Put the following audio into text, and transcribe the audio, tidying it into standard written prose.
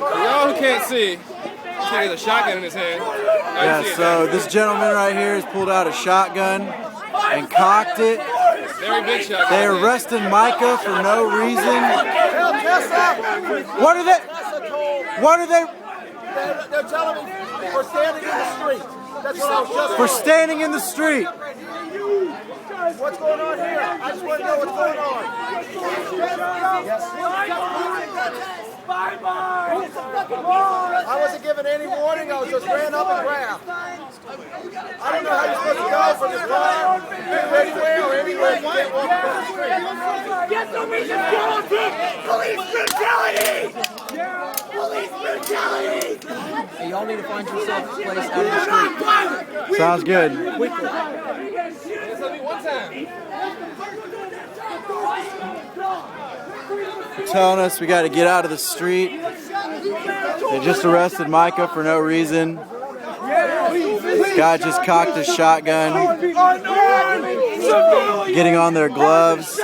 Y'all who can't see, he has a shotgun in his hand. Yeah, so this gentleman right here has pulled out a shotgun and cocked it. Very big shotgun. They arrested Micah for no reason. What are they? What are they? They're telling me for standing in the street. That's what I was just For standing in the street. What's going on here? I just want to know what's going on. Yes. I wasn't given any warning. I was just ran up and grabbed. I don't know how you're supposed to go from this car to anywhere or anywhere. You can't walk across the street. Get the reason police brutality! Police brutality! Hey, y'all need to find yourself a place out of the street. Sounds good. One time. They're telling us we got to get out of the street. They just arrested Micah for no reason. This guy just cocked his shotgun, getting on their gloves.